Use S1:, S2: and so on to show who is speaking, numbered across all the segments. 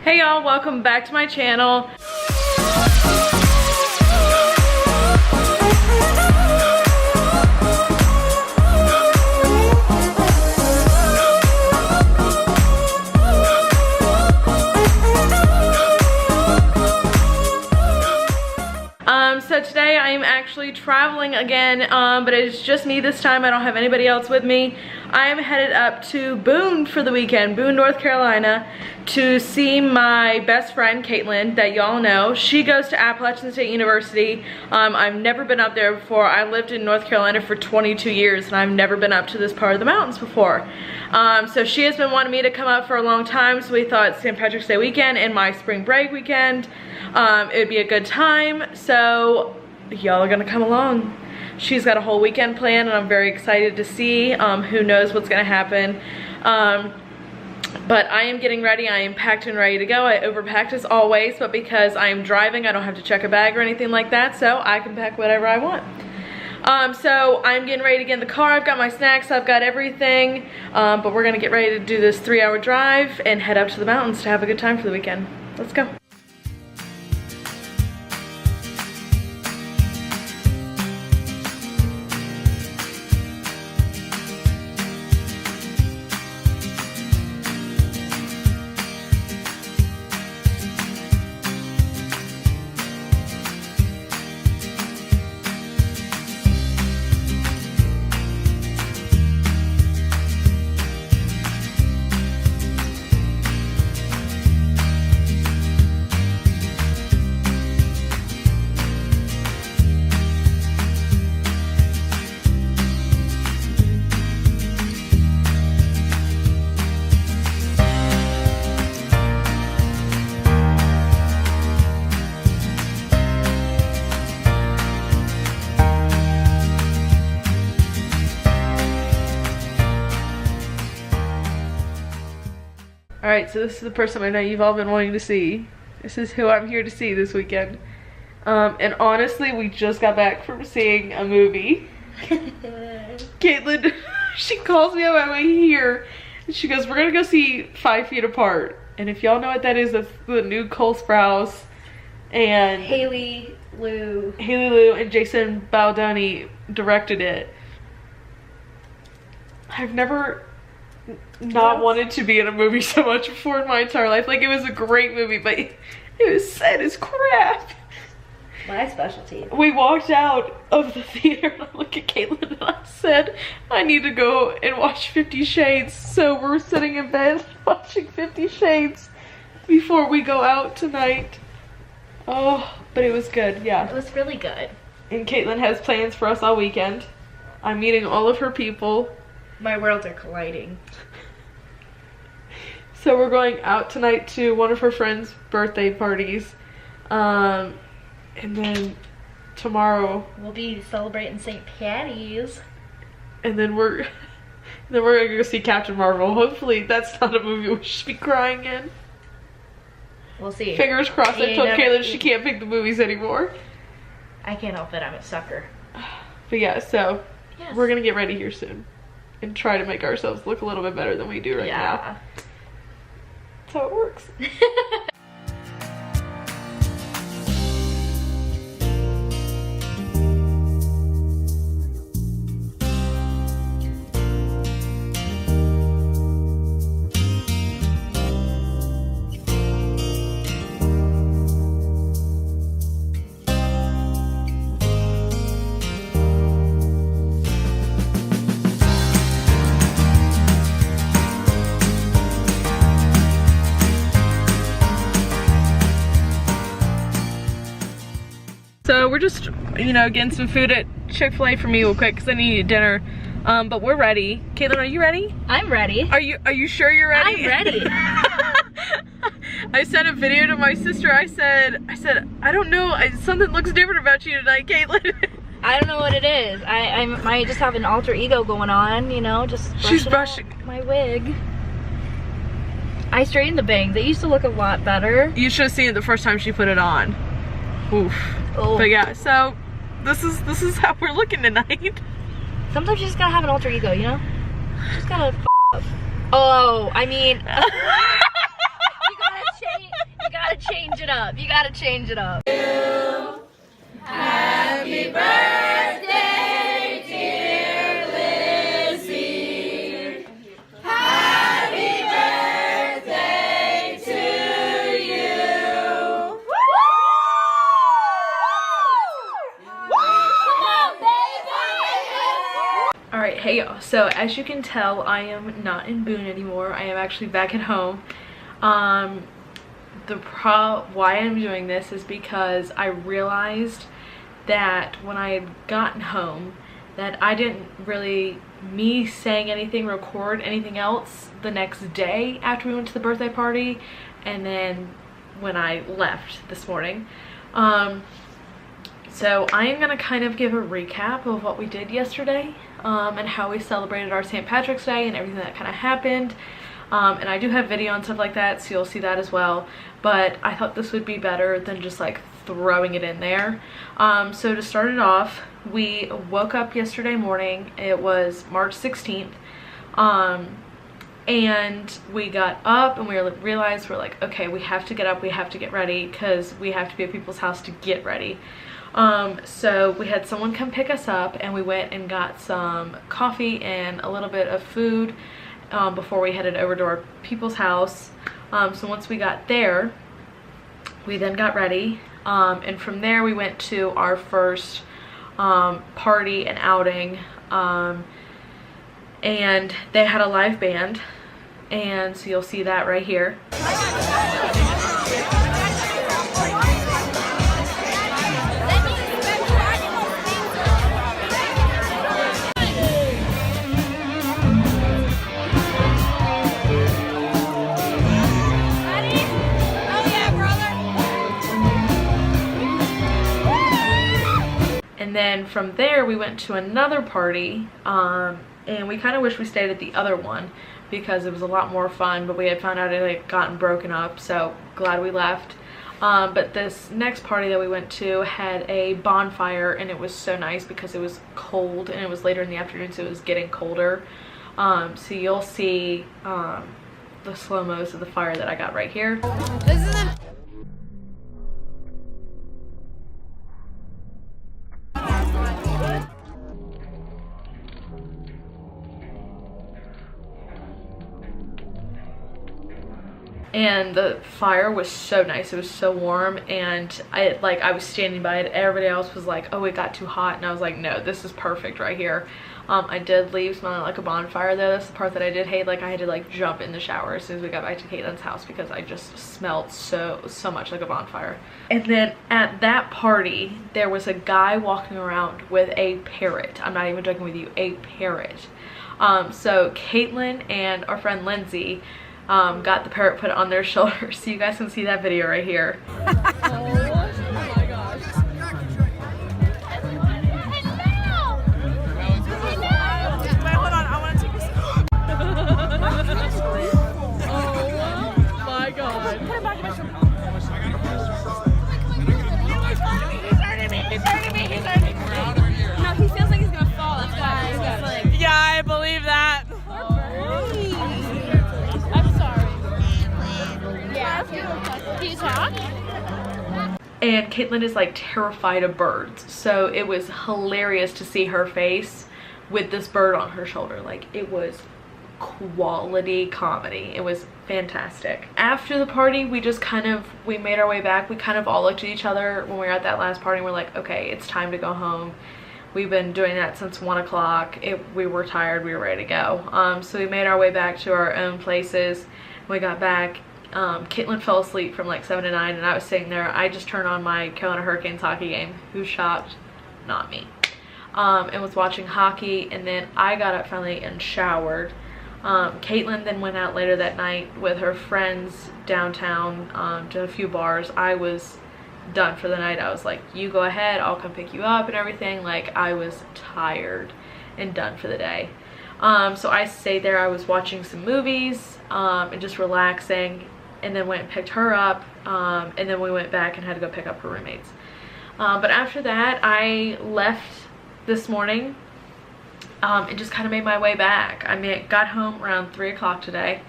S1: Hey y'all, welcome back to my channel. So today I am actually traveling again, but it's just me this time. I don't have anybody else with me. I am headed up to Boone for the weekend, Boone, North Carolina, to see my best friend, Kaitlyn, that y'all know. She goes to Appalachian State University. I've never been up there before. I lived in North Carolina for 22 years, and I've never been up to this part of the mountains before. So she has been wanting me to come up for a long time, so we thought St. Patrick's Day weekend and my spring break weekend, it would be a good time. So y'all are gonna come along. She's got a whole weekend planned, and I'm very excited to see. Who knows what's gonna happen. But I am getting ready. I am packed and ready to go. I overpacked as always, but because I am driving, I don't have to check a bag or anything like that, so I can pack whatever I want. So I'm getting ready to get in the car. I've got my snacks, I've got everything, but we're gonna get ready to do this 3-hour drive and head up to the mountains to have a good time for the weekend. Let's go. Alright, so this is the person I know you've all been wanting to see. This is who I'm here to see this weekend. And honestly, we just got back from seeing a movie. Kaitlyn, she calls me on my way here. And she goes, we're gonna go see 5 Feet Apart. And if y'all know what that is, that's the new Cole Sprouse and
S2: Haley Lou
S1: and Jason Baldoni directed it. I've never not wanted to be in a movie so much before in my entire life. Like, it was a great movie, but it was sad as crap.
S2: My specialty.
S1: We walked out of the theater and I looked at Kaitlyn and I said, I need to go and watch 50 Shades. So we're sitting in bed watching 50 Shades before we go out tonight. Oh, but it was good, yeah.
S2: It was really good.
S1: And Kaitlyn has plans for us all weekend. I'm meeting all of her people.
S2: My worlds are colliding.
S1: So we're going out tonight to one of her friends' birthday parties. And then tomorrow
S2: we'll be celebrating St. Patty's.
S1: And then we're gonna go see Captain Marvel. Hopefully that's not a movie we should be crying in.
S2: We'll see.
S1: Fingers crossed. I told Kaitlyn she can't pick the movies anymore.
S2: I can't help it, I'm a sucker.
S1: But yeah, so
S2: yes,
S1: we're gonna get ready here soon and try to make ourselves look a little bit better than we do right now. That's how it works. So we're just, you know, getting some food at Chick-fil-A for me real quick because I need to eat dinner. But we're ready. Kaitlyn, are you ready?
S2: I'm ready.
S1: Are you sure you're ready?
S2: I'm ready.
S1: I sent a video to my sister. I said, I don't know, something looks different about you tonight, Kaitlyn.
S2: I don't know what it is. I might just have an alter ego going on, you know, just brushing my wig. I straightened the bangs. They used to look a lot better.
S1: You should have seen it the first time she put it on. Oof.
S2: Oh.
S1: But yeah, so this is how we're looking tonight.
S2: Sometimes you just gotta have an alter ego, you know? You just gotta f up. Oh, I mean, you gotta change. it up. You gotta change it up.
S1: Happy birthday, dear Lizzie. Happy birthday to you. All right, hey y'all. So as you can tell, I am not in Boone anymore. I am actually back at home. Why I'm doing this is because I realized that when I had gotten home that I didn't really saying anything, record anything else the next day after we went to the birthday party, and then when I left this morning. So I am gonna kind of give a recap of what we did yesterday, and how we celebrated our St. Patrick's Day and everything that kind of happened. And I do have video and stuff like that, so you'll see that as well. But I thought this would be better than just like throwing it in there. So to start it off, we woke up yesterday morning. It was March 16th. And we got up and we realized we're like, okay, we have to get up, we have to get ready, because we have to be at people's house to get ready. So we had someone come pick us up, and we went and got some coffee and a little bit of food before we headed over to our people's house. So once we got there, we then got ready, and from there we went to our first party and outing, and they had a live band, and so you'll see that right here. And then from there we went to another party, and we kind of wish we stayed at the other one because it was a lot more fun, but we had found out it had gotten broken up, so glad we left. But this next party that we went to had a bonfire, and it was so nice because it was cold and it was later in the afternoon, so it was getting colder. So you'll see the slow-mos of the fire that I got right here. This is and the fire was so nice. It was so warm, and I was standing by it. Everybody else was like, oh, it got too hot, and I was like, no, this is perfect right here. I did leave smelling like a bonfire though. That's the part that I did hate. Like, I had to like jump in the shower as soon as we got back to Kaitlyn's house because I just smelled so much like a bonfire. And then at that party there was a guy walking around with a parrot. I'm not even joking with you, a parrot. So Kaitlyn and our friend Lindsay got the parrot put on their shoulders, so you guys can see that video right here. And Kaitlyn is like terrified of birds, so it was hilarious to see her face with this bird on her shoulder. Like, it was quality comedy. It was fantastic. After the party, we made our way back. We kind of all looked at each other when we were at that last party, and we're like, okay, it's time to go home. We've been doing that since 1 o'clock. We were tired, we were ready to go. So we made our way back to our own places. We got back. Kaitlyn fell asleep from like 7 to 9, and I was sitting there. I just turned on my Carolina Hurricanes hockey game. Who's shocked? Not me. And was watching hockey, and then I got up finally and showered. Kaitlyn then went out later that night with her friends downtown to a few bars. I was done for the night. I was like, you go ahead, I'll come pick you up and everything. Like, I was tired and done for the day. So I stayed there. I was watching some movies and just relaxing, and then went and picked her up, and then we went back and had to go pick up her roommates. But after that, I left this morning and just kind of made my way back. I got home around 3 o'clock today.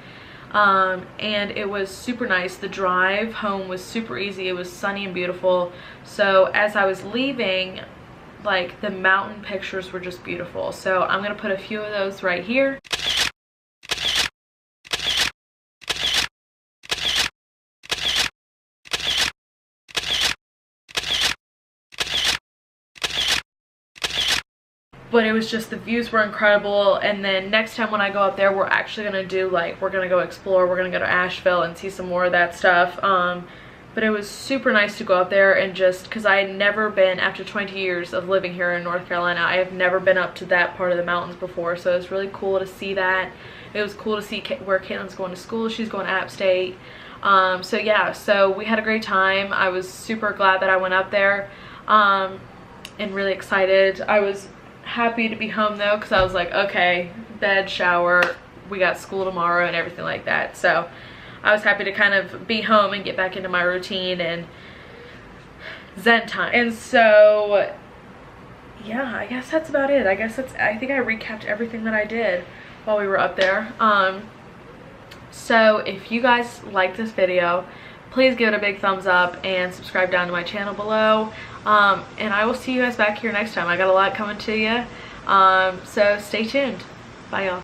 S1: and it was super nice. The drive home was super easy. It was sunny and beautiful. So as I was leaving, like, the mountain pictures were just beautiful. So I'm gonna put a few of those right here. But it was just, the views were incredible. And then next time when I go up there, we're actually gonna do, like, we're gonna go explore. We're gonna go to Asheville and see some more of that stuff. But it was super nice to go up there, and just because I had never been, after 20 years of living here in North Carolina, I have never been up to that part of the mountains before. So it was really cool to see that. It was cool to see where Kaitlyn's going to school. She's going to App State. So yeah, so we had a great time. I was super glad that I went up there, and really excited. I was happy to be home though, because I was like, okay, bed, shower, we got school tomorrow and everything like that. So I was happy to kind of be home and get back into my routine and zen time. And so yeah, I guess that's about it. I think I recapped everything that I did while we were up there. So if you guys like this video, please give it a big thumbs up and subscribe down to my channel below. And I will see you guys back here next time. I got a lot coming to you. So stay tuned. Bye, y'all.